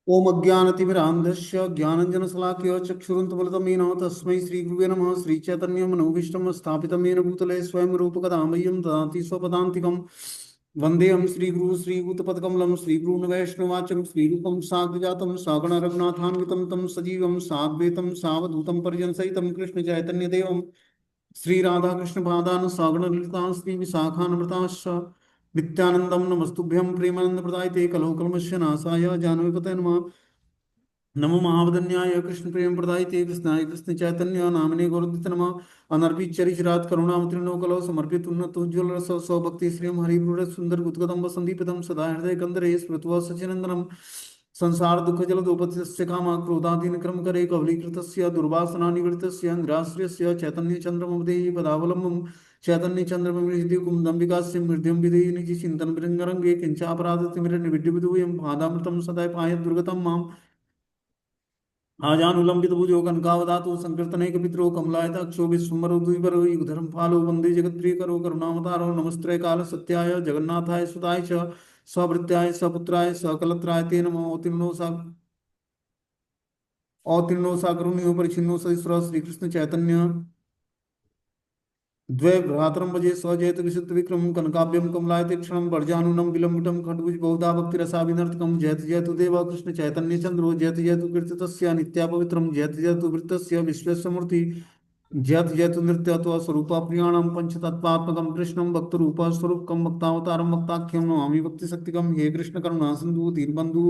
ओम अज्ञानतिमिरान्धस्य ज्ञानञ्जनशलाकया चक्षुरुन्मिलितं येन तस्मै श्रीगुरुवे नमः। श्रीचैतन्यमनोभीष्टं स्थापितं येन भूतले स्वयं रूपकदा मह्यं ददाति स्वपदान्तिकं। वन्देऽहं श्रीगुरुं श्रीभूतपदकमलं श्रीगुरून् वैष्णवाचं श्रीरूपं साग्रजातं सगण रघुनाथान्वितं तं सजीवं साद्वैतं सावधूतं परिजनसहितं कृष्णचैतन्यदेवं श्रीराधाकृष्णपादान् सगणललितान् श्रीविशाखान्विताश्च नित्यानन्दं नमस्तुभ्यं प्रेमानन्दप्रदायते कलो कल्मषस्य नाशाय जानवीपते नमः। नमो महावदन्याय कृष्ण प्रेम प्रदायते कृष्णाय कृष्ण चैतन्य नामने गौरदित नमः। अनर्पित चरिचरात करुणामत्रिनो कलो समर्पित उन्नत उज्ज्वल रस सौभक्ति श्रीम हरिपुर सुंदर गुदगदम्ब संदीपितम सदा हृदय कंदरे स्मृत्वा सचिनंदनम संसार दुख जल दोपतिस्य काम क्रोधादीन क्रम करे कवलीकृतस्य दुर्वासना निवृत्तस्य निराश्रयस्य चैतन्य चंद्रमदेहि पदावलंबम चैतन्य चंद्रमृदि कुंदंबिकास्य मृद्यम विधि निजि चिंतन भृंगरंगे किंचापराध तिमिर निविड्य विदुयम पादामृतम सदा पायत दुर्गतम माम आजानुलंबित भुजो कनकावदातो संकीर्तनैक पितरो कमलायताक्षो विस्मरो द्विवरो युगधर्म फालो वंदे जगत्प्रियकरो करुणावतारो नमस्ते काल सत्याय जगन्नाथाय सुताय च स्वभृत्याय सपुत्राय सकलत्राय ते नमो अवतीर्णो साकरुण्यो परिचिन्नो सहिस्र श्रीकृष्ण चैतन्य द्वे भ्रातरम भजे स्वजयत विशुद्ध विक्रम कनकाभ्यम कमलायते क्षणम वर्जानुनम विलंबितम खड्गुज बहुधा भक्ति रसा विनर्तकम जयत जयतु देव कृष्ण चैतन्य चंद्रो जयत जयतु कीर्तितस्य नित्या पवित्रम जयत जयतु वृत्तस्य विश्वस्यमूर्ति जयत जयतु नृत्य तो स्वरूप प्रियाणम पंचतत्वात्मकम कृष्णम भक्त रूप स्वरूपकम भक्तावतारम भक्ताख्यम नमामि भक्ति शक्तिकम हे कृष्ण करुणा सिंधु दीनबंधु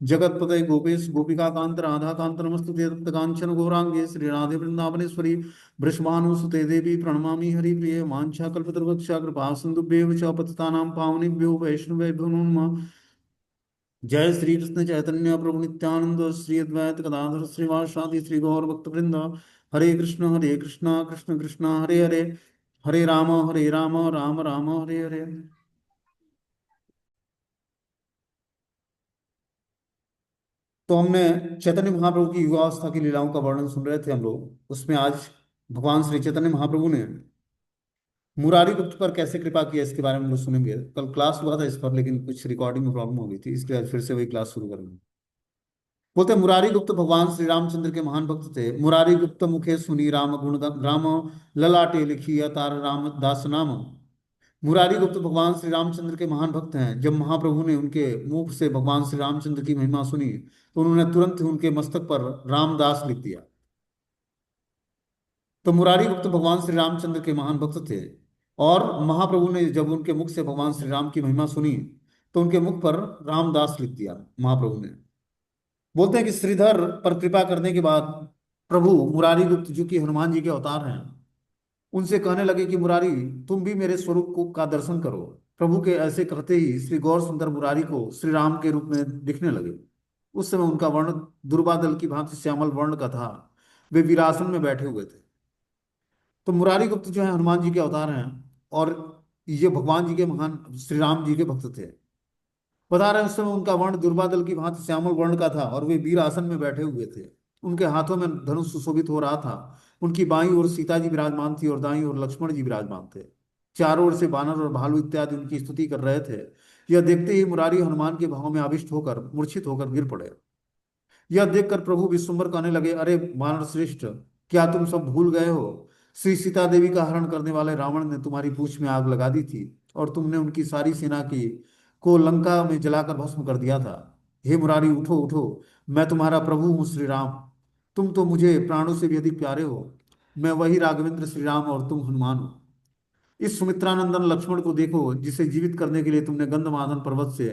जगतपते गोपेश गोपिका कांत राधा कांत नमस्तुते तप्त कांचन गौरांगे श्री राधे वृंदावनेश्वरी वृषभानुसुते देवी प्रणमामि हरिप्रिये वाञ्छाकल्पतरुवक्षा कृपा सिन्धुभ्येव च पतितानां पावनेभ्यो वैष्णवेभ्यो नमः। जय श्री कृष्ण चैतन्य प्रभु नित्यानंद श्री अद्वैत गदाधर श्रीवासादि श्री गौर भक्तवृंद। हरे कृष्ण कृष्ण कृष्ण हरे हरे, हरे राम राम राम हरे हरे। तो हमने चैतन्य महाप्रभु की युवावस्था की लीलाओं का वर्णन सुन रहे थे हम लोग। उसमें आज भगवान श्री चैतन्य महाप्रभु ने मुरारी गुप्त पर कैसे कृपा किया इसके बारे में हम लोग सुनेंगे। कल क्लास हुआ था इस पर, लेकिन कुछ रिकॉर्डिंग में प्रॉब्लम हो गई थी, इसलिए आज फिर से वही क्लास शुरू करेंगे। बोलते हैं, मुरारी गुप्त भगवान श्री रामचंद्र के महान भक्त थे। मुरारी गुप्त मुखे सुनी राम गुण राम, ललाटे लिखी तार राम दास नाम। मुरारी गुप्त भगवान श्री रामचंद्र के महान भक्त हैं। जब महाप्रभु ने उनके मुख से भगवान श्री रामचंद्र की महिमा सुनी तो उन्होंने तुरंत ही उनके मस्तक पर रामदास लिख दिया। तो मुरारी गुप्त भगवान श्री रामचंद्र के महान भक्त थे। और महाप्रभु ने जब उनके मुख से भगवान श्री राम की महिमा सुनी तो उनके मुख पर रामदास लिख दिया महाप्रभु ने। बोलते हैं कि श्रीधर पर कृपा करने के बाद प्रभु मुरारी गुप्त, जो कि हनुमान जी के अवतार हैं, उनसे कहने लगे कि मुरारी, तुम भी मेरे स्वरूप को का दर्शन करो। प्रभु के ऐसे कहते ही श्री गौर सुंदर मुरारी को श्री राम के रूप में दिखने लगे। उस समय उनका वर्ण दुर्बादल की भांति श्यामल वर्ण का था। वे वीरासन में बैठे हुए थे। तो मुरारी गुप्त जो है हनुमान जी के अवतार हैं, और ये भगवान जी के महान श्री राम जी के भक्त थे। बता रहे हैं उस समय उनका वर्ण दुर्बादल की भांति श्यामल वर्ण का था और वे वीर आसन में बैठे हुए थे। उनके हाथों में धनुष सुशोभित हो रहा था। उनकी बाईं ओर सीता जी विराजमान थी और दाईं ओर लक्ष्मण जी विराजमान थे। चारों ओर से बानर और भालू इत्यादि उनकी स्तुति कर रहे थे। यह देखते ही मुरारी हनुमान के भाव में आविष्ट होकर मूर्छित होकर गिर पड़े। यह देखकर प्रभु विश्वम्भर कहने लगे, अरे वानर श्रेष्ठ, क्या तुम सब भूल गए हो? श्री सीता देवी का हरण करने वाले रावण ने तुम्हारी पूंछ में आग लगा दी थी और तुमने उनकी सारी सेना की को लंका में जलाकर भस्म कर दिया था। हे मुरारी, उठो उठो, मैं तुम्हारा प्रभु हूँ श्री राम। तुम तो मुझे प्राणों से भी अधिक प्यारे हो। मैं वही राघवेंद्र श्री राम और तुम हनुमान हो। इस सुमित्रानंदन लक्ष्मण को देखो, जिसे जीवित करने के लिए तुमने गंधमादन पर्वत से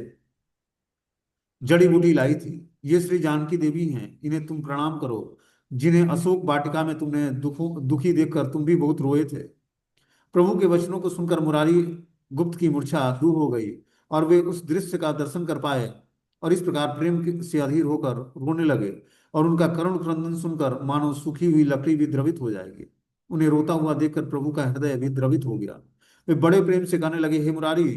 जड़ी बूटी लाई थी। ये श्री जानकी देवी हैं, इन्हें तुम प्रणाम करो, जिन्हें अशोक वाटिका में तुमने दुखी देखकर तुम भी बहुत रोए थे। प्रभु के वचनों को सुनकर मुरारी गुप्त की मूर्छा दूर हो गई और वे उस दृश्य का दर्शन कर पाए और इस प्रकार से अधीर होकर रोने लगे। और उनका करुण क्रंदन सुनकर मानो सूखी हुई लकड़ी भी द्रवित हो जाएगी। उन्हें रोता हुआ देखकर प्रभु का हृदय भी द्रवित हो गया। वे बड़े प्रेम से कहने लगे, हे मुरारी,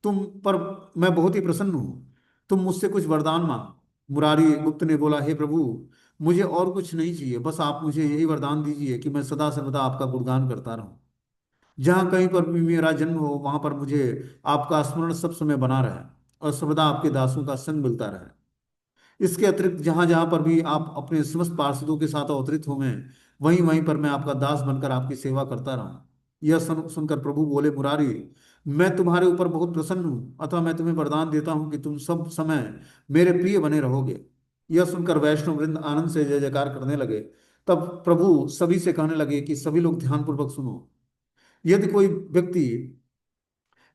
तुम पर मैं बहुत ही प्रसन्न हूँ। तुम मुझसे कुछ वरदान मांगो। मुरारी गुप्त ने बोला, हे प्रभु, मुझे और कुछ नहीं चाहिए, बस आप मुझे यही वरदान दीजिए कि मैं सदा सर्वदा आपका गुणगान करता रहूं। जहाँ कहीं पर भी मेरा जन्म हो वहां पर मुझे आपका स्मरण सब समय बना रहे और सर्वदा आपके दासों का संग मिलता रहे। इसके अतिरिक्त जहां जहां पर भी आप अपने समस्त पार्षदों के साथ अवतरित हो, मैं वहीं वहीं पर मैं आपका दास बनकर आपकी सेवा करता रहा। यह सुनकर प्रभु बोले, मुरारी, मैं तुम्हारे ऊपर बहुत प्रसन्न हूँ, अतः मैं तुम्हें वरदान देता हूँ कि तुम सब समय मेरे प्रिय बने रहोगे। यह सुनकर वैष्णव वृंद आनंद से जय जयकार करने लगे। तब प्रभु सभी से कहने लगे कि सभी लोग ध्यानपूर्वक सुनो। यदि कोई व्यक्ति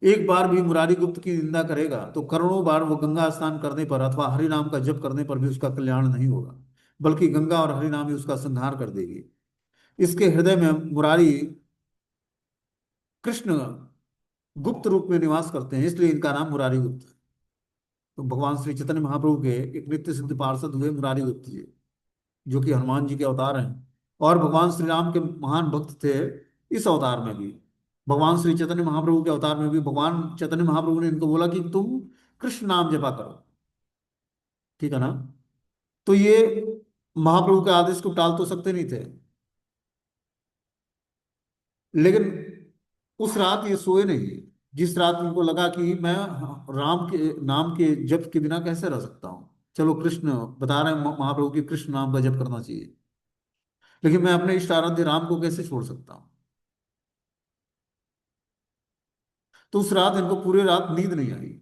एक बार भी मुरारी गुप्त की निंदा करेगा तो करोड़ों बार वो गंगा स्नान करने पर अथवा हरि नाम का जप करने पर भी उसका कल्याण नहीं होगा, बल्कि गंगा और हरि नाम ही उसका संहार कर देगी। इसके हृदय में मुरारी कृष्ण गुप्त रूप में निवास करते हैं, इसलिए इनका नाम मुरारी गुप्त है। तो भगवान श्री चैतन्य महाप्रभु के एक नित्य सिद्ध पार्षद हुए मुरारी गुप्त जी, जो कि हनुमान जी के अवतार हैं और भगवान श्री राम के महान भक्त थे। इस अवतार में भी, भगवान श्री चैतन्य महाप्रभु के अवतार में भी, भगवान चैतन्य महाप्रभु ने इनको बोला कि तुम कृष्ण नाम जपा करो। ठीक है ना? तो ये महाप्रभु के आदेश को टाल तो सकते नहीं थे, लेकिन उस रात ये सोए नहीं। जिस रात इनको लगा कि मैं राम के नाम के जप के बिना कैसे रह सकता हूँ, चलो कृष्ण बता रहे हैं महाप्रभु की कृष्ण नाम का जप करना चाहिए, लेकिन मैं अपने इष्ट आराध्य राम को कैसे छोड़ सकता हूँ। तो उस रात इनको पूरे रात नींद नहीं आई।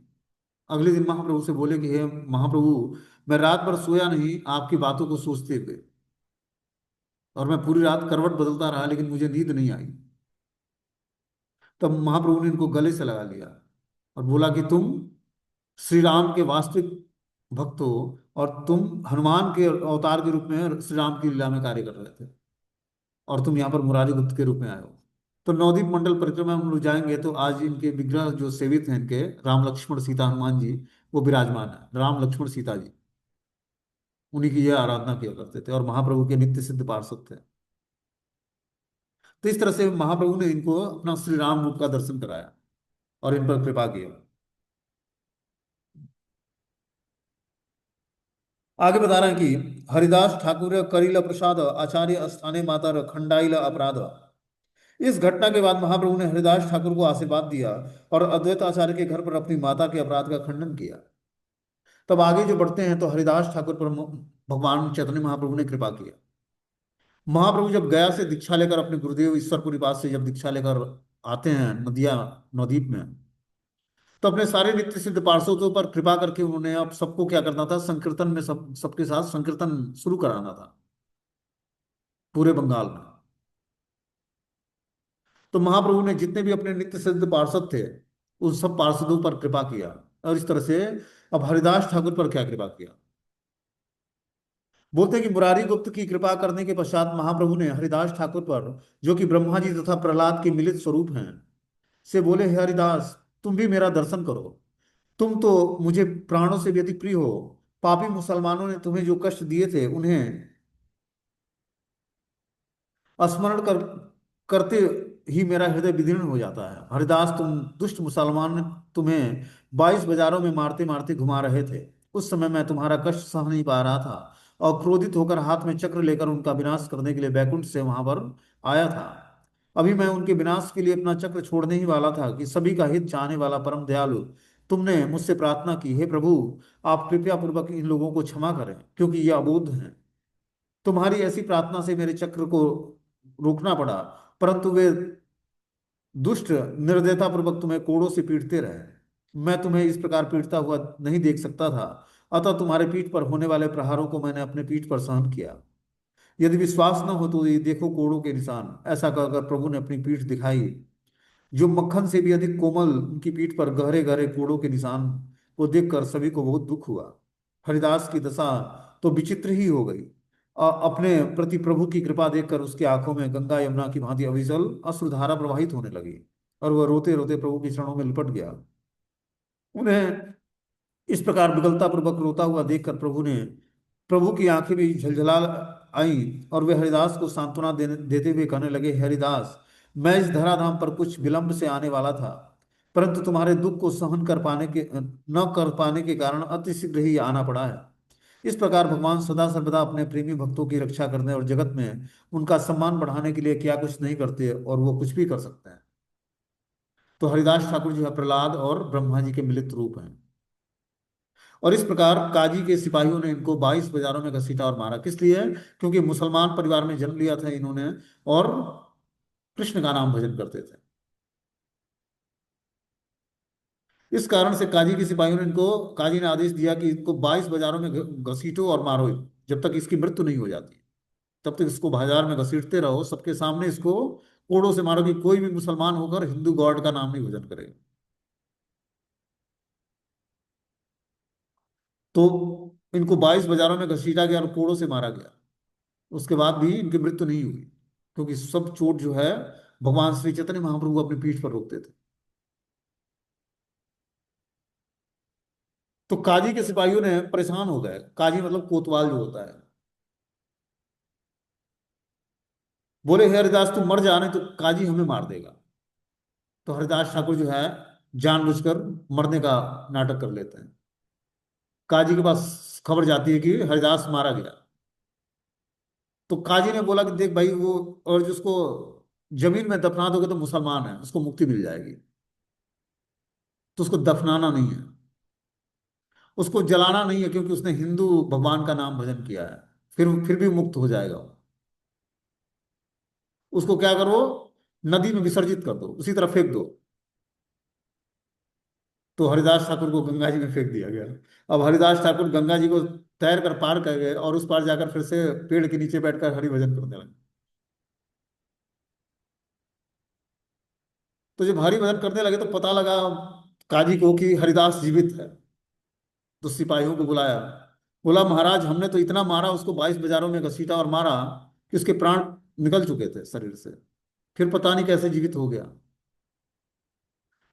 अगले दिन महाप्रभु से बोले कि हे महाप्रभु, मैं रात भर सोया नहीं आपकी बातों को सोचते हुए, और मैं पूरी रात करवट बदलता रहा लेकिन मुझे नींद नहीं आई। तब महाप्रभु ने इनको गले से लगा लिया और बोला कि तुम श्री राम के वास्तविक भक्त हो, और तुम हनुमान के अवतार के रूप में श्री राम की लीला में कार्य कर रहे थे, और तुम यहाँ पर मुरारी गुप्त के रूप में आए हो। तो नवदीप मंडल परिक्रमा में हम लोग जाएंगे तो आज इनके विग्रह जो सेवित हैं, इनके राम लक्ष्मण सीता हनुमान जी, वो विराजमान है। राम लक्ष्मण सीता जी, उन्हीं की यह आराधना किया करते थे और महाप्रभु के नित्य सिद्ध पार्षद थे। तो इस तरह से महाप्रभु ने इनको अपना श्री राम रूप का दर्शन कराया और इन पर कृपा किया। आगे बता रहे हैं कि हरिदास ठाकुर करिल प्रसाद आचार्य स्थाने माता खंडाइल अपराध। इस घटना के बाद महाप्रभु ने हरिदास ठाकुर को आशीर्वाद दिया और अद्वैत आचार्य के घर पर अपनी माता के अपराध का खंडन किया। तब आगे जो बढ़ते हैं तो हरिदास ठाकुर पर भगवान चैतन्य महाप्रभु ने कृपा किया। महाप्रभु जब गया से दीक्षा लेकर अपने गुरुदेव ईश्वरपुरी पास से जब दीक्षा लेकर आते हैं नदिया नवदीप में, तो अपने सारे नित्य सिद्ध पार्षदों पर कृपा करके उन्होंने अब सबको क्या करना था, संकीर्तन में सबके साथ संकीर्तन शुरू कराना था पूरे बंगाल में। तो महाप्रभु ने जितने भी अपने नित्य सिद्ध पार्षद थे उन सब पार्षदों पर कृपा किया। और इस तरह से अब हरिदास ठाकुर पर क्या कृपा किया, बोलते हैं कि मुरारी गुप्त की कृपा करने के पश्चात महाप्रभु ने हरिदास ठाकुर पर, जो कि ब्रह्मा जी तथा प्रहलाद के मिलित स्वरूप हैं, से बोले, हे हरिदास, तुम भी मेरा दर्शन करो। तुम तो मुझे प्राणों से भी अधिक प्रिय हो। पापी मुसलमानों ने तुम्हें जो कष्ट दिए थे उन्हें स्मरण करते ही मेरा हृदय विदीर्ण हो जाता है। हरिदास, तुम दुष्ट मुसलमान तुम्हें 22 बाजारों में मारते मारते घुमा रहे थे। उस समय मैं तुम्हारा कष्ट सह नहीं पा रहा था और क्रोधित होकर हाथ में चक्र लेकर उनका विनाश करने के लिए बैकुंठ से वहां पर आया था। अभी मैं उनके विनाश के लिए अपना चक्र छोड़ने ही वाला था कि सभी का हित चाहने वाला परम दयालु तुमने मुझसे प्रार्थना की, हे प्रभु, आप कृपया पूर्वक इन लोगों को क्षमा करें क्योंकि ये अबोध हैं। तुम्हारी ऐसी प्रार्थना से मेरे चक्र को रोकना पड़ा, परंतु वे दुष्ट निर्दयता पूर्वक तुम्हें कोड़ों से पीटते रहे। मैं तुम्हें इस प्रकार पीटता हुआ नहीं देख सकता था, अतः तुम्हारे पीठ पर होने वाले प्रहारों को मैंने अपने पीठ पर सहन किया। यदि विश्वास न हो तो ये देखो कोड़ों के निशान। ऐसा कहकर प्रभु ने अपनी पीठ दिखाई, जो मक्खन से भी अधिक कोमल। उनकी पीठ पर गहरे गहरे कोड़ों के निशान को देखकर सभी को बहुत दुख हुआ। हरिदास की दशा तो विचित्र ही हो गई। अपने प्रति प्रभु की कृपा देखकर उसकी आंखों में गंगा यमुना की भांति अविचल अश्रुधारा प्रवाहित होने लगी और वह रोते रोते प्रभु के चरणों में लिपट गया। उन्हें इस प्रकार विकलता पूर्वक रोता हुआ देखकर प्रभु की आंखें भी झलझला आई और वे हरिदास को सांत्वना देते हुए कहने लगे, हरिदास, मैं इस धराधाम पर कुछ विलंब से आने वाला था, परंतु तुम्हारे दुख को सहन कर पाने के न कर पाने के कारण अतिशीघ्र ही आना पड़ा है। इस प्रकार भगवान सदा सर्वदा अपने प्रेमी भक्तों की रक्षा करने और जगत में उनका सम्मान बढ़ाने के लिए क्या कुछ नहीं करते, और वो कुछ भी कर सकते हैं। तो हरिदास ठाकुर जो है प्रहलाद और ब्रह्मा जी के मिलित रूप हैं। और इस प्रकार काजी के सिपाहियों ने इनको 22 बाजारों में घसीटा और मारा। किस लिए? क्योंकि मुसलमान परिवार में जन्म लिया था इन्होंने, और कृष्ण का नाम भजन करते थे। इस कारण से काजी के सिपाहियों ने इनको, काजी ने आदेश दिया कि इनको 22 बाजारों में घसीटो और मारो, जब तक इसकी मृत्यु नहीं हो जाती तब तक इसको बाजार में घसीटते रहो, सबके सामने इसको कोड़ों से मारो कि कोई भी मुसलमान होकर हिंदू गॉड का नाम नहीं भजन करे। तो इनको 22 बाजारों में घसीटा गया और कोड़ों से मारा गया। उसके बाद भी इनकी मृत्यु नहीं हुई, क्योंकि सब चोट जो है भगवान श्री चैतन्य महाप्रभु अपनी पीठ पर रोकते थे। तो काजी के सिपाहियों ने परेशान हो गए। काजी मतलब कोतवाल जो होता है। बोले, हे हरिदास तू मर जा, नहीं तो काजी हमें मार देगा। तो हरिदास ठाकुर जो है जानबूझकर मरने का नाटक कर लेते हैं। काजी के पास खबर जाती है कि हरिदास मारा गया। तो काजी ने बोला कि देख भाई, वो और जिसको जमीन में दफना दोगे तो मुसलमान है, उसको मुक्ति मिल जाएगी, तो उसको दफनाना नहीं है, उसको जलाना नहीं है, क्योंकि उसने हिंदू भगवान का नाम भजन किया है, फिर भी मुक्त हो जाएगा वो। उसको क्या करो, नदी में विसर्जित कर दो, उसी तरह फेंक दो। तो हरिदास ठाकुर को गंगा जी में फेंक दिया गया। अब हरिदास ठाकुर गंगा जी को तैर कर पार कर गए, और उस पार जाकर फिर से पेड़ के नीचे बैठकर हरि भजन करने लगे। तो जब हरि भजन करने लगे तो पता लगा काजी को कि हरिदास जीवित है। तो सिपाहियों को बुलाया, बोला महाराज हमने तो इतना मारा उसको, 22 बाजारों में घसीटा और मारा कि उसके प्राण निकल चुके थे शरीर से, फिर पता नहीं कैसे जीवित हो गया।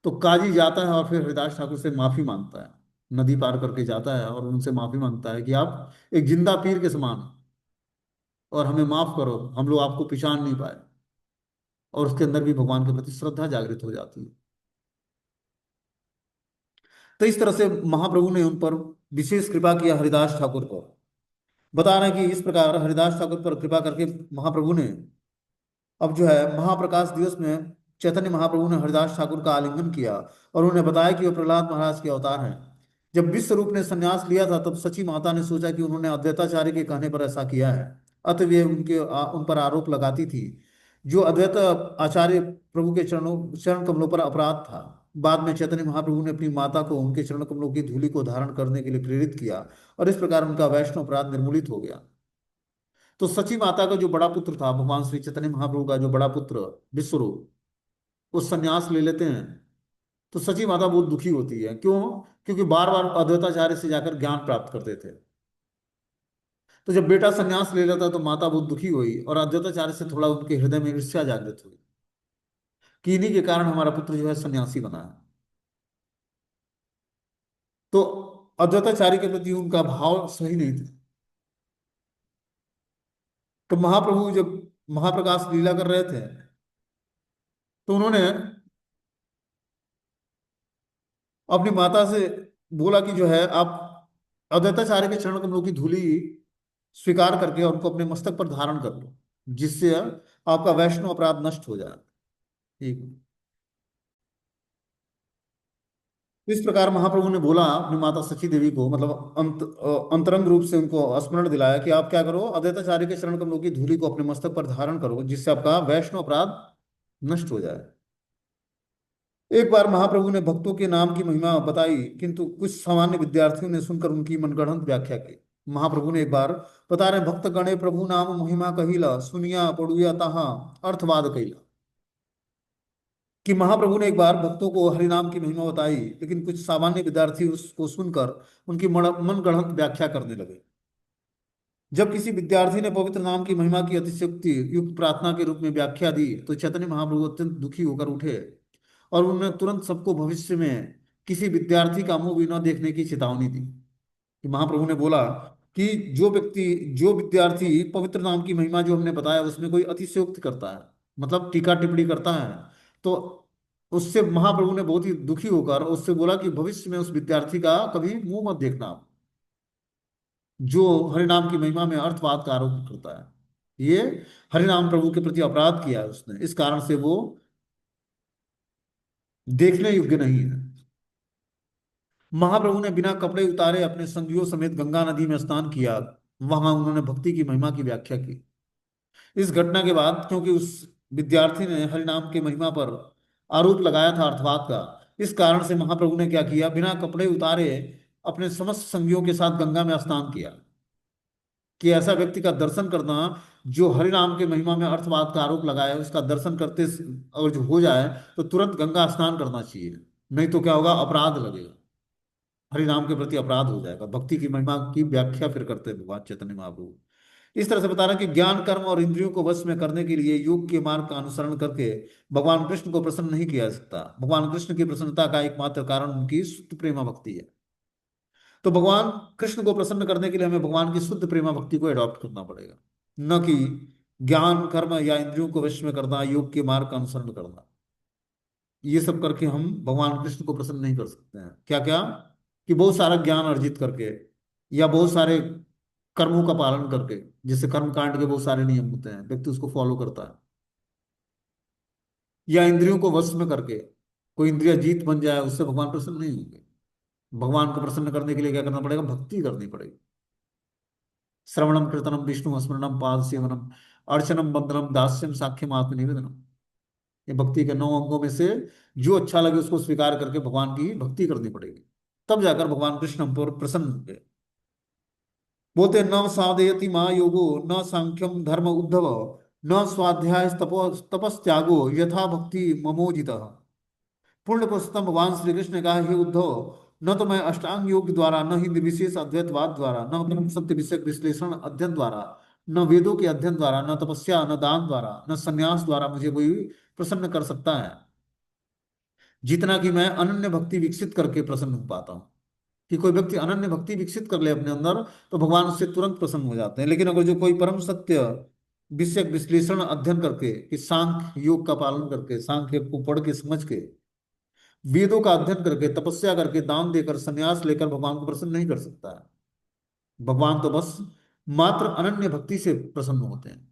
तो काजी जाता है और फिर हरिदास ठाकुर से माफी मांगता है, नदी पार करके जाता है और उनसे माफी मांगता है कि आप एक जिंदा पीर के समान हैं, और हमें माफ करो, हम लोग आपको पहचान नहीं पाए। और उसके अंदर भी भगवान के प्रति श्रद्धा जागृत हो जाती है। तो इस तरह से महाप्रभु ने उन पर विशेष कृपा किया, हरिदास ठाकुर पर। बता रहे हैं कि इस प्रकार हरिदास ठाकुर पर कृपा करके महाप्रभु ने, अब जो है महाप्रकाश दिवस में चैतन्य महाप्रभु ने हरिदास ठाकुर का आलिंगन किया और उन्हें बताया कि वे प्रहलाद महाराज के अवतार हैं। जब विश्वरूप ने संन्यास लिया था तब सची माता ने सोचा कि उन्होंने अद्वैताचार्य के कहने पर ऐसा किया है, अतः वे उन पर आरोप लगाती थी, जो अद्वैत आचार्य प्रभु के चरण कमलों पर अपराध था। बाद में चैतन्य महाप्रभु ने अपनी माता को उनके चरण कमलों की धूलि को धारण करने के लिए प्रेरित किया, और इस प्रकार उनका वैष्णव अपराध निर्मूलित हो गया। तो सची माता का जो बड़ा पुत्र था, भगवान श्री चैतन्य महाप्रभु का जो बड़ा पुत्र विश्वरूप, वो संन्यास ले लेते हैं। तो सची माता बहुत दुखी होती है। क्यों? क्योंकि बार बार अद्वैताचार्य से जाकर ज्ञान प्राप्त करते थे। तो जब बेटा संन्यास ले लेता तो माता बहुत दुखी हुई, और अद्वैताचार्य से थोड़ा उनके हृदय में ईर्ष्या जागृत हुई कि इन्हीं के कारण हमारा पुत्र जो है सन्यासी बना है। तो अद्वैताचार्य के प्रति उनका भाव सही नहीं था। तो महाप्रभु जब महाप्रकाश लीला कर रहे थे, तो उन्होंने अपनी माता से बोला कि जो है आप अद्वैताचार्य के चरण कमलों की धूलि स्वीकार करके उनको अपने मस्तक पर धारण कर लो, जिससे आपका वैष्णव अपराध नष्ट हो जाए। ठीक है। इस प्रकार महाप्रभु ने बोला अपनी माता सखी देवी को, मतलब अंतरंग रूप से उनको स्मरण दिलाया कि आप क्या करो, अद्वैताचार्य के चरण कमलों की धूलि को अपने मस्तक पर धारण करो, जिससे आपका वैष्णव अपराध नष्ट हो जाए। एक बार महाप्रभु ने भक्तों के नाम की महिमा बताई, किंतु कुछ सामान्य विद्यार्थियों ने सुनकर उनकी मनगढ़ंत व्याख्या की। महाप्रभु ने एक बार बता रहे, भक्त गणे प्रभु नाम महिमा कहिला, सुनिया पड़ुया तहा अर्थवाद कहिला। कि महाप्रभु ने एक बार भक्तों को हरि नाम की महिमा बताई, लेकिन कुछ सामान्य विद्यार्थी उसको सुनकर उनकी मनगढ़ंत व्याख्या करने लगे। जब किसी विद्यार्थी ने पवित्र नाम की महिमा की अतिशयोक्ति युक्त प्रार्थना के रूप में व्याख्या दी, तो चैतन्य महाप्रभु अत्यंत दुखी होकर उठे और उन्होंने तुरंत सबको भविष्य में किसी विद्यार्थी का मुंह भी न देखने की चेतावनी दी। कि महाप्रभु ने बोला कि जो विद्यार्थी पवित्र नाम की महिमा जो हमने बताया उसमें कोई अतिशयोक्ति करता है, मतलब टीका टिप्पणी करता है, तो उससे महाप्रभु ने बहुत ही दुखी होकर उससे बोला कि भविष्य में उस विद्यार्थी का कभी मुंह मत देखना, जो हरिनाम की महिमा में अर्थवाद का आरोप करता है। ये हरिनाम प्रभु के प्रति अपराध किया है उसने, इस कारण से वो देखने योग्य नहीं है। महाप्रभु ने बिना कपड़े उतारे अपने संगियों समेत गंगा नदी में स्नान किया। वहां उन्होंने भक्ति की महिमा की व्याख्या की। इस घटना के बाद, क्योंकि उस विद्यार्थी ने हरिनाम की महिमा पर आरोप लगाया था अर्थवाद का, इस कारण से महाप्रभु ने क्या किया, बिना कपड़े उतारे अपने समस्त संगियों के साथ गंगा में स्नान किया। कि ऐसा व्यक्ति का दर्शन करना जो हरिनाम के महिमा में अर्थवाद का आरोप लगाया, उसका दर्शन करते और जो हो जाए तो तुरंत गंगा स्नान करना चाहिए। नहीं तो क्या होगा, अपराध लगेगा, हरि नाम के प्रति अपराध हो जाएगा। भक्ति की महिमा की व्याख्या फिर करते हैं भगवान चैतन्य महाप्रभु। इस तरह से बता रहे हैं कि ज्ञान कर्म और इंद्रियों को वश में करने के लिए योग के मार्ग का अनुसरण करके भगवान कृष्ण को प्रसन्न नहीं किया जा सकता। भगवान कृष्ण की प्रसन्नता का एकमात्र कारण उनकी शुद्ध प्रेमा भक्ति है। तो भगवान कृष्ण को प्रसन्न करने के लिए हमें भगवान की शुद्ध प्रेमा भक्ति को अडॉप्ट करना पड़ेगा, न कि ज्ञान कर्म या इंद्रियों को वश में करना, योग के मार्ग का अनुसरण करना। ये सब करके हम भगवान कृष्ण को प्रसन्न नहीं कर सकते हैं। क्या क्या, कि बहुत सारा ज्ञान अर्जित करके या बहुत सारे कर्मों का पालन करके, जैसे कर्म कांड के बहुत सारे नियम होते हैं, व्यक्ति उसको फॉलो करता है, या इंद्रियों को वश में करके कोई इंद्रिय जीत बन जाए, उससे भगवान प्रसन्न नहीं होंगे। भगवान को प्रसन्न करने के लिए क्या करना पड़ेगा, भक्ति करनी पड़ेगी। श्रवणम कीर्तनम विष्णु स्मरणम पाद सेवनम अर्चनम बंदनम दास्यम साख्यम आत्मनिवेदनम। ये भक्ति के 9 अंगों में से जो अच्छा लगे उसको स्वीकार करके भगवान की भक्ति करनी पड़ेगी। तब जाकर भगवान कृष्ण हम पर प्रसन्न होंगे। बोलते हैं, न साधयति माँ योगो न सांख्यम धर्म उद्धव न स्वाध्याय तपस्त्यागो यथा भक्ति ममोजित। पूर्ण पुरुषोत्तम भगवान श्री कृष्ण ने कहा, हे उद्धव, न तो मैं अष्टांग योग द्वारा, न ही निर्विशेष अद्वैतवाद द्वारा, न परम सत्य विषय विश्लेषण अध्ययन द्वारा, न वेदों के अध्ययन द्वारा, न तपस्या, न दान द्वारा, न संन्यास द्वारा मुझे कोई प्रसन्न कर सकता है, जितना कि मैं अनन्य भक्ति विकसित करके प्रसन्न हो पाता हूँ। कि कोई व्यक्ति अनन्य भक्ति विकसित कर ले अपने अंदर, तो भगवान उससे तुरंत प्रसन्न हो जाते हैं। लेकिन अगर जो कोई परम सत्य विषय विश्लेषण अध्ययन करके, कि सांख्य योग का पालन करके, सांख्य को पढ़ के समझ के, वेदों का अध्ययन करके, तपस्या करके, दान देकर, संन्यास लेकर भगवान को प्रसन्न नहीं कर सकता है। भगवान तो बस मात्र अनन्य भक्ति से प्रसन्न होते हैं।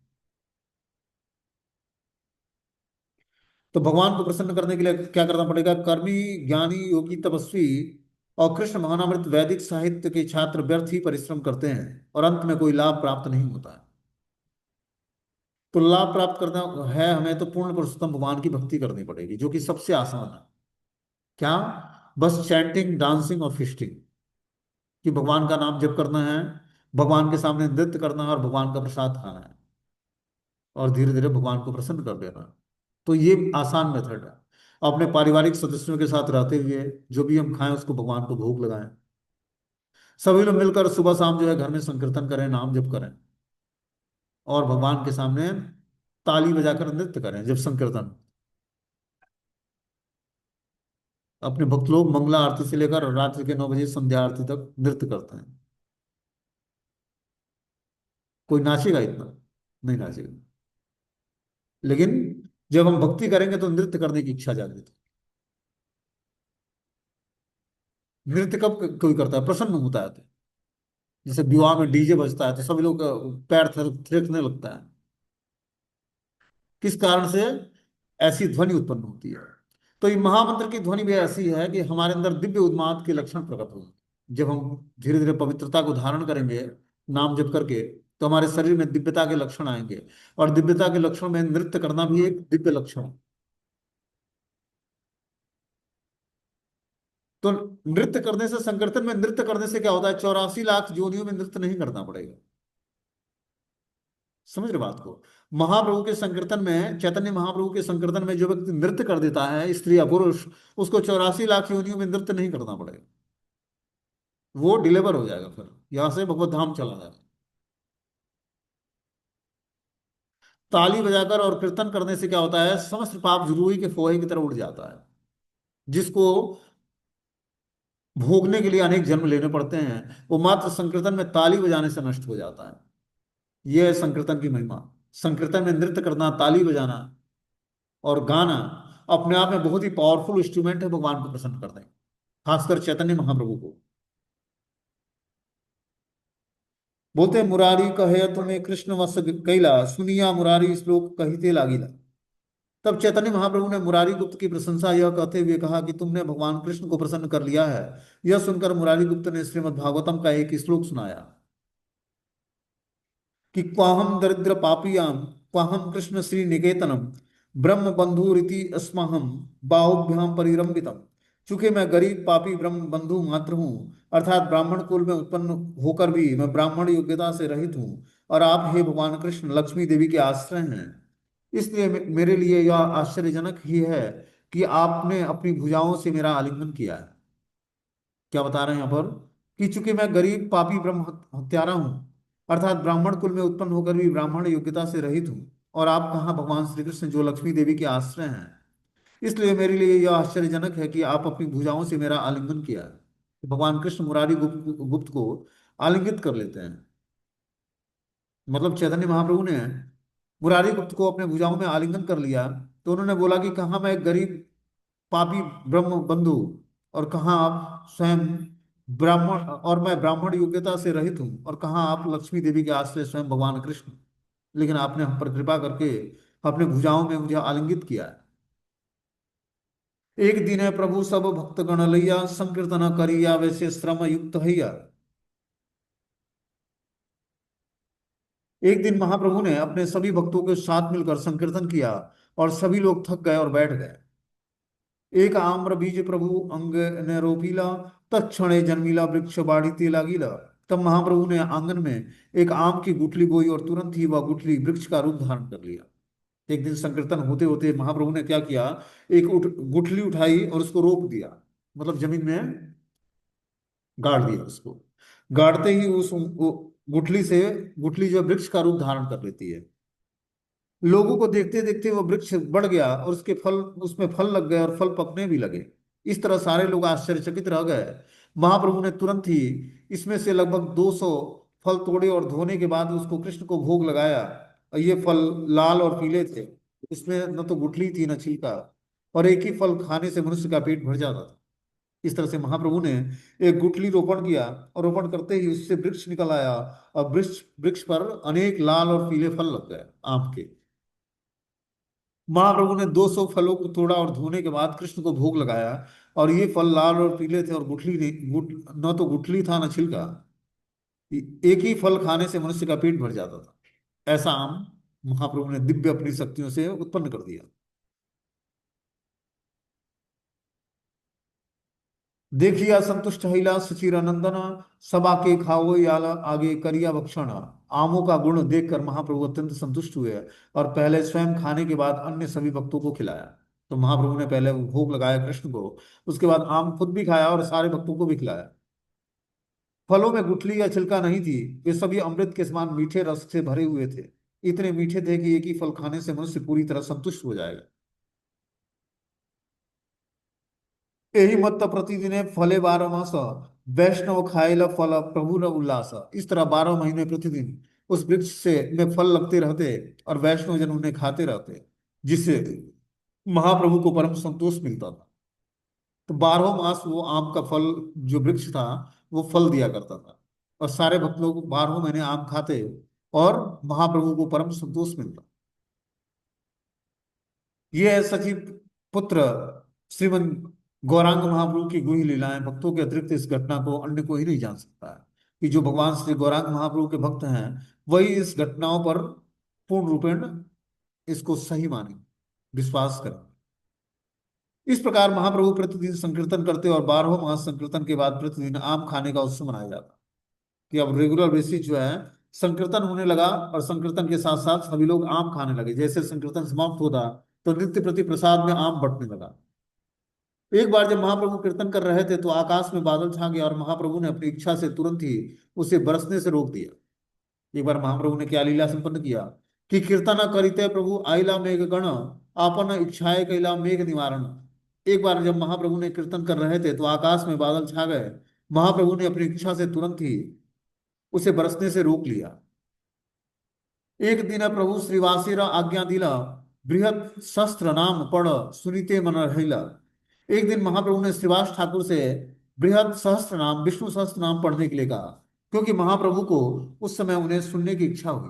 तो भगवान को प्रसन्न करने के लिए क्या करना पड़ेगा, कर्मी ज्ञानी योगी तपस्वी और कृष्ण महानामृत वैदिक साहित्य के छात्र व्यर्थ ही परिश्रम करते हैं और अंत में कोई लाभ प्राप्त नहीं होता है। तो लाभ प्राप्त करना है हमें, तो पूर्ण पुरुषोत्तम भगवान की भक्ति करनी पड़ेगी, जो कि सबसे आसान है। क्या, बस चैंटिंग, डांसिंग और फिस्टिंग, कि भगवान का नाम जप करना है, भगवान के सामने नृत्य करना है और भगवान का प्रसाद खाना है, और धीरे धीरे भगवान को प्रसन्न कर देना। तो ये आसान मेथड है। अपने पारिवारिक सदस्यों के साथ रहते हुए जो भी हम खाएं उसको भगवान को भोग लगाएं। सभी लोग मिलकर सुबह शाम जो है घर में संकीर्तन करें, नाम जप करें, और भगवान के सामने ताली बजाकर नृत्य करें जब संकीर्तन। अपने भक्त लोग मंगला आरती से लेकर रात्रि के 9 बजे संध्या आरती तक नृत्य करते हैं। कोई नाचेगा इतना? नहीं नाचेगा। लेकिन जब हम भक्ति करेंगे तो नृत्य करने की इच्छा जागृत होगी। नृत्य कब कोई करता है, प्रसन्न होता है तो। जैसे विवाह में डीजे बजता है तो सभी लोग पैर थिरकने लगता है। किस कारण से ऐसी ध्वनि उत्पन्न होती है? तो ये महामंत्र की ध्वनि भी ऐसी है कि हमारे अंदर दिव्य उन्माद के लक्षण प्रकट होंगे। जब हम धीरे धीरे पवित्रता को धारण करेंगे नाम जप करके, तो हमारे शरीर में दिव्यता के लक्षण आएंगे। और दिव्यता के लक्षण में नृत्य करना भी एक दिव्य लक्षण है। तो नृत्य करने से, संकीर्तन में नृत्य करने से क्या होता है, 84 लाख योनियों में नृत्य नहीं करना पड़ेगा। समझ रहे बात को? महाप्रभु के संकीर्तन में, चैतन्य महाप्रभु के संकीर्तन में जो व्यक्ति नृत्य कर देता है, स्त्री या पुरुष, उसको 84 लाख योनियों में नृत्य नहीं करना पड़ेगा। वो डिलीवर हो जाएगा, फिर यहां से भगवत धाम चला जाएगा। ताली बजाकर और कीर्तन करने से क्या होता है, समस्त पाप रुई के फोहे की तरह उड़ जाता है, जिसको भोगने के लिए अनेक जन्म लेने पड़ते हैं, वो मात्र संकीर्तन में ताली बजाने से नष्ट हो जाता है। यह है संकीर्तन की महिमा। संकीर्तन में नृत्य करना, ताली बजाना और गाना अपने आप में बहुत ही पावरफुल इंस्ट्रूमेंट है भगवान को प्रसन्न करने, खासकर चैतन्य महाप्रभु को। बोलते हैं, मुरारी कहे तुम्हें कृष्ण वस कैला, सुनिया मुरारी श्लोक कहते लागिला। तब चैतन्य महाप्रभु ने मुरारी गुप्त की प्रशंसा यह कहते हुए कहा कि तुमने भगवान कृष्ण को प्रसन्न कर लिया है। यह सुनकर मुरारी गुप्त ने श्रीमद् भागवतम का एक श्लोक सुनाया कि क्वाहम दरिद्र पापियाम क्वाहम कृष्ण श्री निकेतनम ब्रह्म बंधुरिति अस्माहम बाहुभ्याम परिरंबितम। चूंकि मैं गरीब पापी ब्रह्म बंधु मात्र हूँ, अर्थात ब्राह्मण कुल में उत्पन्न होकर भी मैं ब्राह्मण योग्यता से रहित हूँ, और आप हे भगवान कृष्ण लक्ष्मी देवी के आश्रय हैं। इसलिए मेरे लिए यह आश्चर्यजनक ही है कि आपने अपनी भुजाओं से मेरा आलिंगन किया है। क्या बता रहे हैं यहाँ पर कि चूंकि मैं गरीब पापी ब्रह्म हत्यारा हूँ, अर्थात ब्राह्मण कुल में उत्पन्न होकर भी ब्राह्मण योग्यता से रहित हूँ, और आप कहाँ भगवान श्री कृष्ण जो लक्ष्मी देवी के आश्रय हैं। इसलिए मेरे लिए यह आश्चर्यजनक है कि आप अपनी भुजाओं से मेरा आलिंगन किया है। तो भगवान कृष्ण मुरारी गुप्त को आलिंगित कर लेते हैं। मतलब चैतन्य महाप्रभु ने मुरारी गुप्त को अपने भुजाओं में आलिंगन कर लिया, तो उन्होंने बोला कि कहाँ मैं एक गरीब पापी ब्रह्म बंधु, और कहाँ आप स्वयं ब्राह्मण, और मैं ब्राह्मण योग्यता से रहित हूँ, और कहाँ आप लक्ष्मी देवी के आश्रय स्वयं भगवान कृष्ण। लेकिन आपने हम पर कृपा करके अपने भुजाओं में मुझे आलिंगित किया है। एक दिन है प्रभु सब भक्त गण लैया संकीर्तन करिया वैसे श्रम युक्त हैया। एक दिन महाप्रभु ने अपने सभी भक्तों के साथ मिलकर संकीर्तन किया, और सभी लोग थक गए और बैठ गए। एक आम्र बीज प्रभु अंग ने रोपीला तत्क्षणे जन्मीला वृक्ष बाढ़ीते लागिला। तब महाप्रभु ने आंगन में एक आम की गुठली बोई, और तुरंत ही वह गुठली वृक्ष का रूप धारण कर लिया। एक दिन संकीर्तन होते होते महाप्रभु ने क्या किया, एक गुठली उठाई और उसको रोप दिया, मतलब जमीन में गाड़ दिया उसको। गाड़ते ही उस गुठली से, गुठली जो वृक्ष का रूप धारण कर लेती है। लोगों को देखते देखते वो वृक्ष बढ़ गया, और उसके फल, उसमें फल लग गए और फल पकने भी लगे। इस तरह सारे लोग आश्चर्यचकित रह गए। महाप्रभु ने तुरंत ही इसमें से लगभग 200 फल तोड़े, और धोने के बाद उसको कृष्ण को भोग लगाया। और ये फल लाल और पीले थे। इसमें न तो गुठली थी न छिलका, और एक ही फल खाने से मनुष्य का पेट भर जाता था। इस तरह से महाप्रभु ने एक गुठली रोपण किया, और रोपण करते ही उससे वृक्ष निकल आया, और वृक्ष वृक्ष पर अनेक लाल और पीले फल लग गए आम के। महाप्रभु ने 200 फलों को तोड़ा और धोने के बाद कृष्ण को भोग लगाया, और ये फल लाल और पीले थे, और गुठली नहीं, न तो गुठली था न छिलका। एक ही फल खाने से मनुष्य का पेट भर जाता था। ऐसा आम महाप्रभु ने दिव्य अपनी शक्तियों से उत्पन्न कर दिया। देखिया संतुष्ट हिला सुचिर नंदन सबा के खाओ याला आगे करिया भक्षण। आमों का गुण देखकर महाप्रभु अत्यंत संतुष्ट हुए, और पहले स्वयं खाने के बाद अन्य सभी भक्तों को खिलाया। तो महाप्रभु ने पहले भोग लगाया कृष्ण को, उसके बाद आम खुद भी खाया और सारे भक्तों को भी खिलाया। फलों में गुठली या छिलका नहीं थी, वे सभी अमृत के समान मीठे रस से भरे हुए थे। इतने मीठे थे कि एक ही फल खाने से मनुष्य पूरी तरह संतुष्ट हो जाएगा। यही मत प्रतिदिन फले 12 मास वैष्णव खाएला फल प्रभु न उल्लास। इस तरह 12 महीने प्रतिदिन उस वृक्ष से में फल लगते रहते, और वैष्णव जन उन्हें खाते रहते, जिससे महाप्रभु को परम संतोष मिलता था। तो 12 मास वो आम का फल, जो वृक्ष था, वो फल दिया करता था, और सारे भक्त लोग 12 महीने आम खाते, और महाप्रभु को परम संतोष मिलता। ये है सचिव पुत्र श्रीमद गौरांग महाप्रभु की गुही लीलाएं। भक्तों के अतिरिक्त इस घटना को अन्य कोई नहीं जान सकता है, कि जो भगवान श्री गौरांग महाप्रभु के भक्त हैं, वही इस घटनाओं पर पूर्ण रूपेण इसको सही माने, विश्वास करें। इस प्रकार महाप्रभु प्रतिदिन संकीर्तन करते, और 12 मास संकीर्तन के बाद प्रतिदिन आम खाने का उत्सव मनाया जाता। कि अब रेगुलर बेसिस जो है संकीर्तन होने लगा, और संकीर्तन के साथ साथ सभी लोग आम खाने लगे। जैसे संकीर्तन समाप्त होता, तो नित्य प्रति प्रसाद में आम बंटने लगा। एक बार जब महाप्रभु कीर्तन कर रहे थे, तो आकाश में बादल छा गया, और महाप्रभु ने अपनी इच्छा से तुरंत ही उसे बरसने से रोक दिया। एक बार महाप्रभु ने क्या लीला संपन्न किया कि कीर्तन करिते प्रभु आइला मेघ गण आपन इच्छाए कैला मेघ निवारण। एक बार जब महाप्रभु ने कीर्तन कर रहे थे, तो आकाश में बादल छा गए। महाप्रभु ने अपनी इच्छा से तुरंत ही उसे बरसने से रोक लिया। एक दिन प्रभु श्रीवासीरा आज्ञा दिला बृहत शस्त्र नाम पढ़ सुनीते मन रहिला। एक दिन महाप्रभु ने श्रीवास ठाकुर से बृहद सहस्त्र नाम, विष्णु सहस्त्र नाम पढ़ने के लिए कहा, क्योंकि महाप्रभु को उस समय उन्हें सुनने की इच्छा हुई।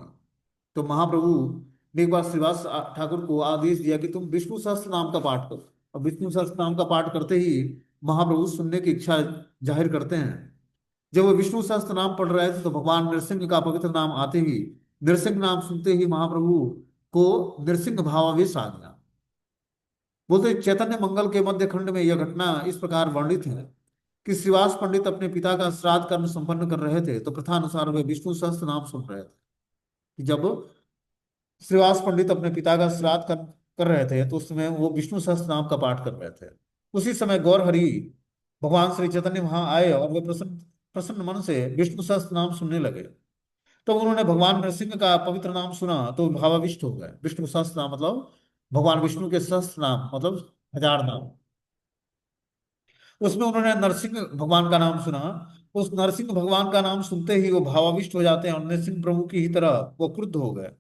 तो महाप्रभु ने एक बार श्रीवास ठाकुर को आदेश दिया कि तुम विष्णु सहस्त्र नाम का पाठ करो। और विष्णु सहस्त्र नाम का पाठ करते ही महाप्रभु सुनने की इच्छा जाहिर करते हैं। जब वो विष्णु सहस्त्र नाम पढ़ रहे थे तो भगवान नरसिंह का पवित्र नाम आते ही, नरसिंह नाम सुनते ही महाप्रभु को नरसिंह भावावेश आ गया। बोलते चैतन्य मंगल के मध्य खंड में यह घटना इस प्रकार वर्णित है कि श्रीवास पंडित अपने पिता का श्राद्ध कर्म संपन्न कर रहे थे तो प्रथा अनुसार वे विष्णु सहस्त्र नाम सुन रहे थे। कि जब श्रीवास पंडित अपने पिता का श्राद्ध कर रहे थे तो उस समय वो विष्णु सहस्त्र नाम का पाठ कर रहे थे। उसी समय गौर हरि भगवान श्री चैतन्य वहां आए और वे प्रसन्न प्रसन्न मन से विष्णु सहस्त्र नाम सुनने लगे। तो उन्होंने भगवान नरसिंह का पवित्र नाम सुना तो भावाविष्ट हो गए। विष्णु सहस्त्र नाम मतलब भगवान विष्णु के सहस्त्र नाम मतलब हजार नाम। उसमें उन्होंने नरसिंह भगवान का नाम सुना। उस नरसिंह भगवान का नाम सुनते ही वो भावाविष्ट हो जाते हैं और नरसिंह प्रभु की ही तरह वो क्रुद्ध हो गए।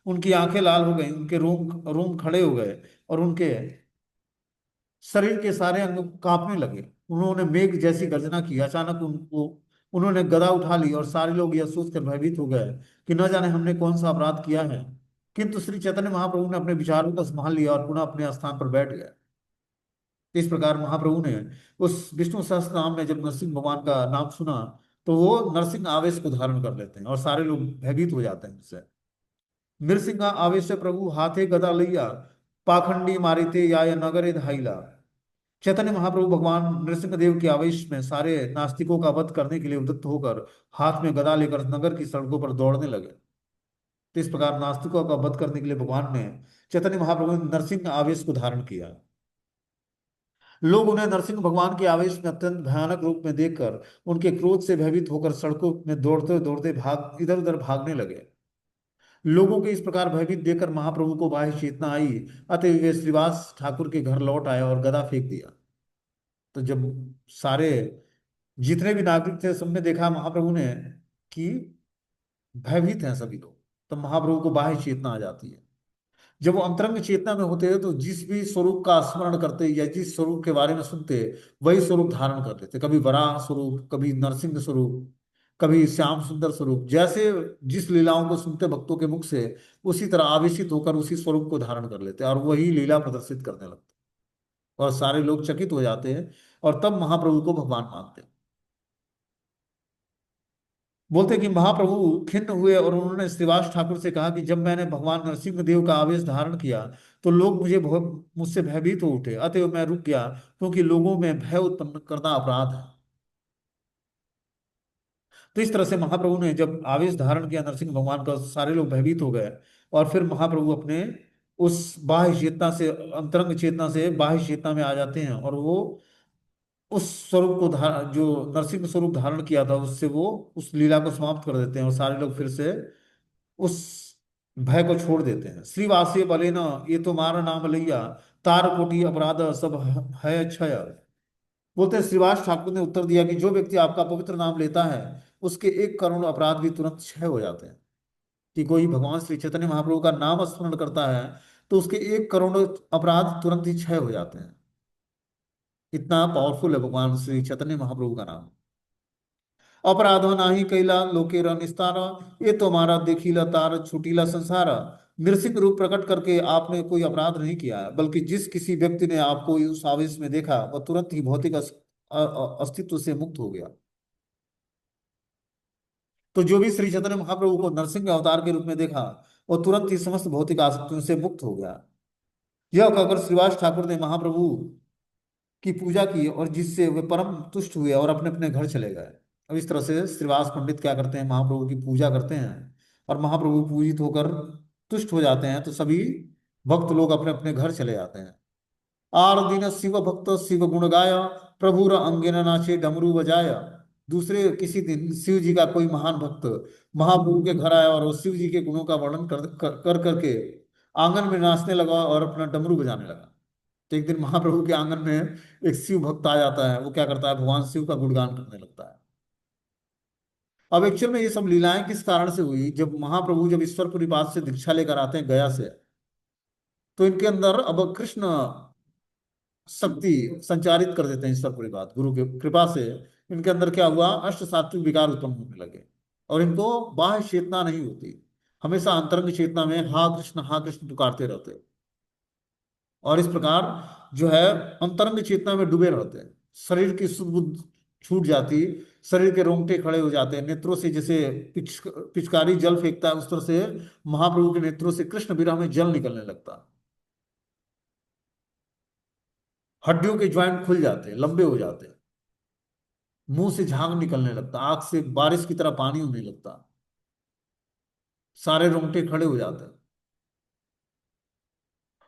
उनकी आंखें लाल हो गई, उनके रोम रोम खड़े हो गए और उनके शरीर के सारे अंग कांपने लगे। उन्होंने मेघ जैसी गर्जना की। अचानक उनको उन्होंने गदा उठा ली और सारे लोग यह सोचकर भयभीत हो गए कि न जाने हमने कौन सा अपराध किया है। किंतु श्री चैतन्य महाप्रभु ने अपने विचारों को संभाल लिया और पुनः अपने स्थान पर बैठ गए। इस प्रकार महाप्रभु ने उस विष्णु सहस्त्र नाम में जब नरसिंह भगवान का नाम सुना तो वो नरसिंह आवेश को धारण कर लेते हैं और सारे लोग भयभीत हो जाते हैं उससे। नृसिंह आवेश से प्रभु हाथे गदा लैया पाखंडी मारिते या नगरे धाइला। चैतन्य महाप्रभु भगवान नृसिंह देव के आवेश में सारे नास्तिकों का वध करने के लिए उद्युक्त होकर हाथ में गदा लेकर नगर की सड़कों पर दौड़ने लगे। तो इस प्रकार नास्तिकों का वध करने के लिए भगवान ने चैतन्य महाप्रभु ने नरसिंह आवेश को धारण किया। लोग उन्हें नरसिंह भगवान के आवेश में अत्यंत भयानक रूप में देखकर उनके क्रोध से भयभीत होकर सड़कों में दौड़ते दौड़ते भाग इधर उधर भागने लगे। लोगों के इस प्रकार भयभीत देखकर महाप्रभु को बाह्य चेतना आई। अतः वे श्रीवास ठाकुर के घर लौट आए और गदा फेंक दिया। तो जब सारे जितने भी नागरिक थे सबने देखा महाप्रभु ने कि भयभीत हैं सभी लोग, तो महाप्रभु को बाह्य चेतना आ जाती है। जब वो अंतरंग चेतना में होते हैं तो जिस भी स्वरूप का स्मरण करते या जिस स्वरूप के बारे में सुनते वही स्वरूप धारण कर लेते। कभी वराह स्वरूप, कभी नरसिंह स्वरूप, कभी श्याम सुंदर स्वरूप। जैसे जिस लीलाओं को सुनते भक्तों के मुख से उसी तरह आवेशित होकर उसी स्वरूप को धारण कर लेते और वही लीला प्रदर्शित करने लगते और सारे लोग चकित हो जाते हैं और तब महाप्रभु को भगवान मानते हैं। बोलते कि महाप्रभु खिन्न हुए और उन्होंने श्रीवास ठाकुर से कहा कि जब मैंने भगवान नरसिंह देव का आवेश धारण किया तो लोग मुझसे भयभीत हो उठे, अतएव मैं रुक गया क्योंकि लोगों में भय उत्पन्न करना अपराध है। तो इस तरह से महाप्रभु ने जब आवेश धारण किया नरसिंह भगवान का, सारे लोग भयभीत हो गए और फिर महाप्रभु अपने उस बाह्य चेतना से, अंतरंग चेतना से बाह्य चेतना में आ जाते हैं और वो उस स्वरूप को जो नरसिंह स्वरूप धारण किया था उससे वो उस लीला को समाप्त कर देते हैं और सारे लोग फिर से उस भय को छोड़ देते हैं। श्रीवासे बले न ये तो मारा नाम लैया तार कोटि अपराध सब है क्षय। बोलते हैं श्रीवास ठाकुर ने उत्तर दिया कि जो व्यक्ति आपका पवित्र नाम लेता है उसके 1 करोड़ अपराध भी तुरंत क्षय हो जाते हैं। कि कोई भगवान श्री चैतन्य महाप्रभु का नाम स्मरण करता है तो उसके 1 करोड़ अपराध तुरंत ही क्षय हो जाते हैं। इतना पावरफुल है भगवान श्री चैतन्य महाप्रभु का नाम। अपराधो नाही कैला लोकेरा निस्तारा ये तो हमारा देखीला तार छुटीला संसारा। नृसिंह रूप प्रकट करके आपने कोई अपराध नहीं किया है, बल्कि जिस किसी व्यक्ति ने आपको उस आवेश में देखा वह तुरंत ही भौतिक अस्तित्व से मुक्त हो गया। तो जो भी श्री चैतन्य महाप्रभु को नरसिंह अवतार के रूप में देखा वह तुरंत ही समस्त भौतिक आसक्तियों से मुक्त हो गया। यह कहकर श्रीवास ठाकुर ने महाप्रभु की पूजा की और जिससे वे परम तुष्ट हुए और अपने अपने घर चले गए। अब इस तरह से श्रीवास पंडित क्या करते हैं, महाप्रभु की पूजा करते हैं और महाप्रभु पूजित होकर तुष्ट हो जाते हैं तो सभी भक्त लोग अपने अपने घर चले जाते हैं। आर दिन शिव भक्त शिव गुण गाया प्रभुर अंगे न नाचे डमरू बजाया। दूसरे किसी दिन शिव जी का कोई महान भक्त महाप्रभु के घर आया और वो शिव जी के गुणों का वर्णन कर करके आंगन में नाचने लगा और अपना डमरू बजाने लगा। तो एक दिन महाप्रभु के आंगन में एक शिव भक्त आ जाता है। वो क्या करता है, भगवान शिव का गुणगान करने लगता है। अब एक्चुअल में ये सब लीलाएं किस कारण से हुई, जब महाप्रभु जब ईश्वरपुरीपाद से दीक्षा लेकर आते हैं गया से तो इनके अंदर अब कृष्ण शक्ति संचारित कर देते हैं। ईश्वरपुरीपाद गुरु की कृपा से इनके अंदर क्या हुआ, अष्ट सात्विक विकार उत्पन्न होने लगे और इनको बाह्य चेतना नहीं होती। हमेशा अंतरंग चेतना में हा कृष्ण पुकारते रहते हैं। और इस प्रकार जो है अंतरंग चेतना में डूबे रहते हैं। शरीर की सुध बुध छूट जाती, शरीर के रोंगटे खड़े हो जाते हैं, नेत्रों से जैसे पिचकारी जल फेंकता है उस तरह से महाप्रभु के नेत्रों से कृष्ण विरह में जल निकलने लगता। हड्डियों के ज्वाइंट खुल जाते हैं, लंबे हो जाते हैं, मुंह से झाग निकलने लगता, आंख से बारिश की तरह पानी होने लगता, सारे रोंगटे खड़े हो जाते हैं।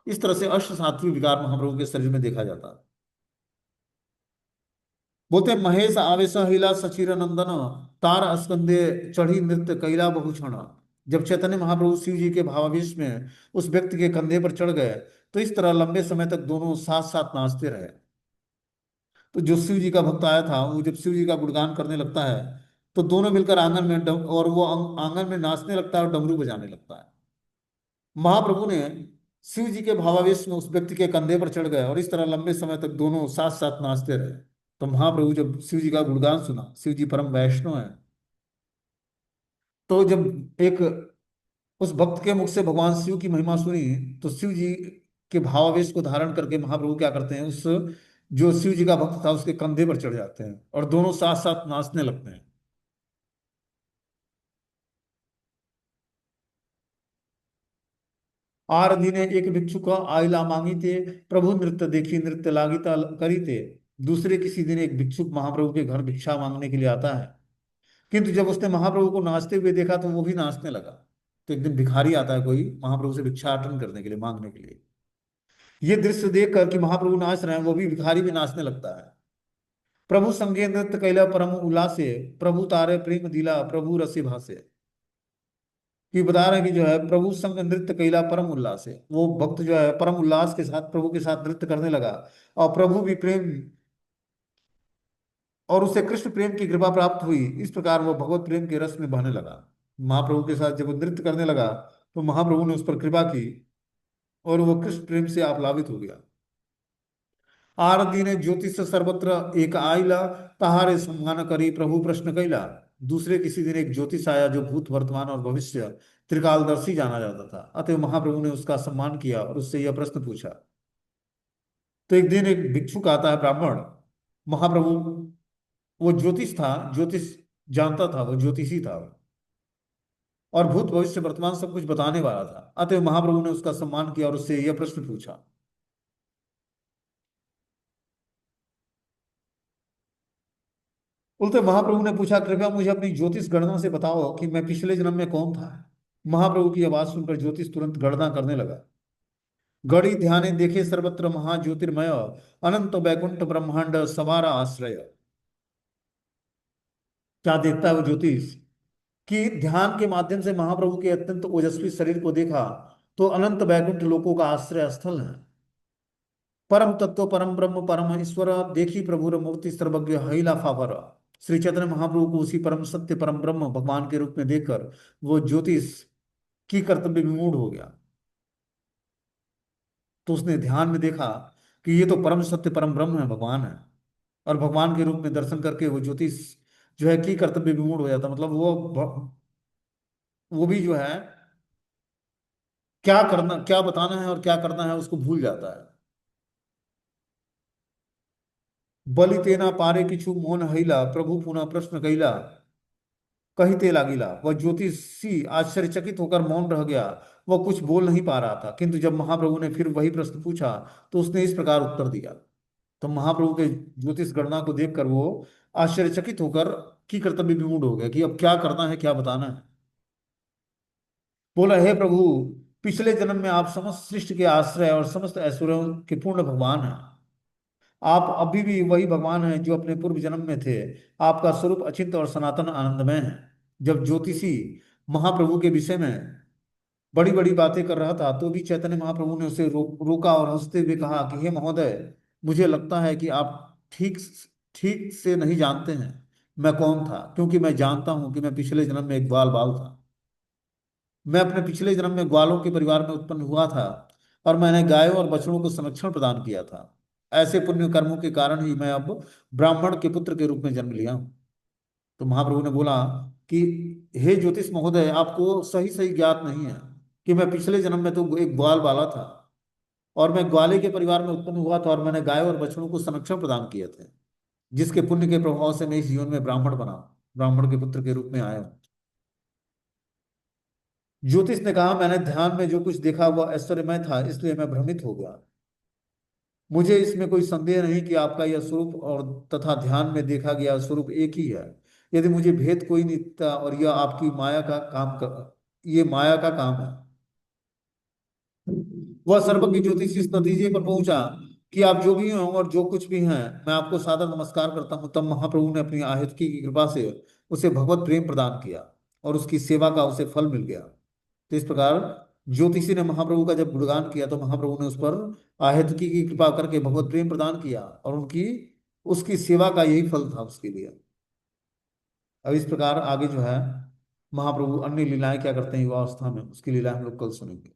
इस तरह से अष्ट सात्विक विकार महाप्रभु के शरीर में देखा जाता है। बोलते हैं, महेश आवेश हिला सचिर नंदन, तार अस्कंदे चढ़ी नृत्य कैला बहुक्षण। जब चैतन्य महाप्रभु शिव जी के भावावेश में उस व्यक्ति के कंधे पर चढ़ गए, तो इस तरह लंबे समय तक दोनों साथ साथ नाचते रहे। तो जो शिव जी का भक्त आया था, वो जब शिव जी का गुणगान करने लगता है, तो दोनों मिलकर आंगन में और वो आंगन में नाचने लगता है और डमरू बजाने लगता है। महाप्रभु ने शिव जी के भावावेश में उस व्यक्ति के कंधे पर चढ़ गए और इस तरह लंबे समय तक दोनों साथ साथ नाचते रहे। तो महाप्रभु जब शिव जी का गुणगान सुना, शिव जी परम वैष्णव है, तो जब एक उस भक्त के मुख से भगवान शिव की महिमा सुनी, तो शिव जी के भावावेश को धारण करके महाप्रभु क्या करते हैं, उस जो शिव जी का भक्त था उसके कंधे पर चढ़ जाते हैं और दोनों साथ साथ नाचने लगते हैं। आर दिने एक भिक्षुक आइला मांगीते, प्रभु नृत्य देखी नृत्य लागिता करीते। दूसरे किसी दिन एक भिक्षुक महाप्रभु के घर भिक्षा मांगने के लिए आता है, किंतु जब उसने महाप्रभु को नाचते हुए देखा तो वो भी नाचने लगा। तो एक दिन भिखारी आता है कोई महाप्रभु से भिक्षाटन करने के लिए, मांगने के लिए। ये दृश्य देख कर कि महाप्रभु नाच रहे हैं, वो भी भिखारी भी नाचने लगता है। प्रभु संगे नृत्य कैला परम उल्लासे, प्रभु तारे प्रेम दिला प्रभु रसे भासे। कि बता रहे हैं कि जो है प्रभु संग नृत्य कैला परम उल्लास है, वो भक्त जो है परम उल्लास के साथ प्रभु के साथ नृत्य करने लगा। और प्रभु भी प्रेम, और उसे कृष्ण प्रेम की कृपा प्राप्त हुई। इस प्रकार वो भगवत प्रेम के रस में बहने लगा। महाप्रभु के साथ जब वो नृत्य करने लगा, तो महाप्रभु ने उस पर कृपा की और वो कृष्ण प्रेम से आप्लावित हो गया। आरती ने ज्योतिष सर्वत्र एक आइला, तहारे सम्मान करी प्रभु प्रश्न कैला। दूसरे किसी दिन एक ज्योतिष आया जो भूत वर्तमान और भविष्य त्रिकालदर्शी जाना जाता था, अतः महाप्रभु ने उसका सम्मान किया और उससे यह प्रश्न पूछा। तो एक दिन एक भिक्षुक आता है, ब्राह्मण। महाप्रभु, वो ज्योतिष था, ज्योतिष जानता था, वो ज्योतिषी था और भूत भविष्य वर्तमान सब कुछ बताने वाला था। अतः महाप्रभु ने उसका सम्मान किया और उससे यह प्रश्न पूछा। बोलते महाप्रभु ने पूछा, कृपया मुझे अपनी ज्योतिष गणना से बताओ कि मैं पिछले जन्म में कौन था। महाप्रभु की आवाज सुनकर ज्योतिष तुरंत गणना करने लगा। गणि ध्याने देखे सर्वत्र महाज्योतिर्मय, अनंत वैकुंठ ब्रह्मांड सवारा आश्रय। क्या देखता है वो ज्योतिष, कि ध्यान के माध्यम से महाप्रभु के अत्यंत ओजस्वी शरीर को देखा, तो अनंत वैकुंठ लोकों का आश्रय स्थल है। परम तत्व परम ब्रह्म परम ईश्वर, देखी प्रभुर मूर्ति सर्वज्ञ हईला फाफर। श्री चैतन्य महाप्रभु को उसी परम सत्य परम ब्रह्म भगवान के रूप में देखकर वो ज्योतिष की कर्तव्य विमूढ़ हो गया। तो उसने ध्यान में देखा कि ये तो परम सत्य परम ब्रह्म है, भगवान है। और भगवान के रूप में दर्शन करके वो ज्योतिष जो है की कर्तव्य विमूढ़ हो जाता, मतलब वो भी जो है क्या करना, क्या बताना है और क्या करना है उसको भूल जाता है। बलि तेना पारे किछु मोहन हईला, प्रभु पुनः प्रश्न कैला कहते लागिला। वह ज्योतिषी आश्चर्यचकित होकर मौन रह गया, वह कुछ बोल नहीं पा रहा था। किंतु जब महाप्रभु ने फिर वही प्रश्न पूछा, तो उसने इस प्रकार उत्तर दिया। तो महाप्रभु के ज्योतिष गणना को देखकर वो आश्चर्यचकित होकर की कर्तव्य विमूढ़ हो गया कि अब क्या करना है, क्या बताना है। बोला, हे प्रभु, पिछले जन्म में आप समस्त सृष्टि के आश्रय और समस्त ऐश्वर्यों के पूर्ण भगवान हैं। आप अभी भी वही भगवान हैं जो अपने पूर्व जन्म में थे। आपका स्वरूप अचिंत और सनातन आनंदमय है। जब ज्योतिषी महाप्रभु के विषय में बड़ी बड़ी बातें कर रहा था, तो भी चैतन्य महाप्रभु ने उसे रोका और हंसते हुए कहा कि हे महोदय, मुझे लगता है कि आप ठीक ठीक से नहीं जानते हैं मैं कौन था, क्योंकि मैं जानता हूं कि मैं पिछले जन्म में एक ग्वाल बाल था। मैं अपने पिछले जन्म में ग्वालों के परिवार में उत्पन्न हुआ था और मैंने गायों और बछड़ों को संरक्षण प्रदान किया था। ऐसे पुण्य कर्मों के कारण ही मैं अब ब्राह्मण के पुत्र के रूप में जन्म लिया हूं। तो महाप्रभु ने बोला कि हे ज्योतिष महोदय, आपको सही सही ज्ञात नहीं है कि मैं पिछले जन्म में तो एक ग्वाल वाला था, और मैं ग्वाले के परिवार में उत्पन्न हुआ था, और मैंने गाय और बछड़ों को संरक्षण प्रदान किए थे, जिसके पुण्य के प्रभाव से मैं इस जीवन में ब्राह्मण बना, ब्राह्मण के पुत्र के रूप में आया हूं। ज्योतिष ने कहा, मैंने ध्यान में जो कुछ देखा वह ऐश्वर्यमय था, इसलिए मैं भ्रमित हो गया। मुझे इसमें कोई संदेह नहीं कि आपका यह स्वरूप और तथा ध्यान में देखा गया स्वरूप एक ही है। यदि मुझे भेद कोई नहीं था, और यह आपकी माया का काम कर, ये माया का काम है। वह सर्वज्ञ ज्योतिष इस नतीजे पर पहुंचा कि आप जो भी हो और जो कुछ भी हैं, मैं आपको सादर नमस्कार करता हूँ। तब महाप्रभु ने अपनी आहितकी की कृपा से उसे भगवत प्रेम प्रदान किया, और उसकी सेवा का उसे फल मिल गया। तो इस प्रकार ज्योतिषी ने महाप्रभु का जब गुणगान किया, तो महाप्रभु ने उस पर आहितकी की कृपा करके भगवत प्रेम प्रदान किया, और उनकी उसकी सेवा का यही फल था उसके लिए। अब इस प्रकार आगे जो है, महाप्रभु अन्य लीलाएं क्या करते हैं युवावस्था में, उसकी लीला हम लोग कल सुनेंगे।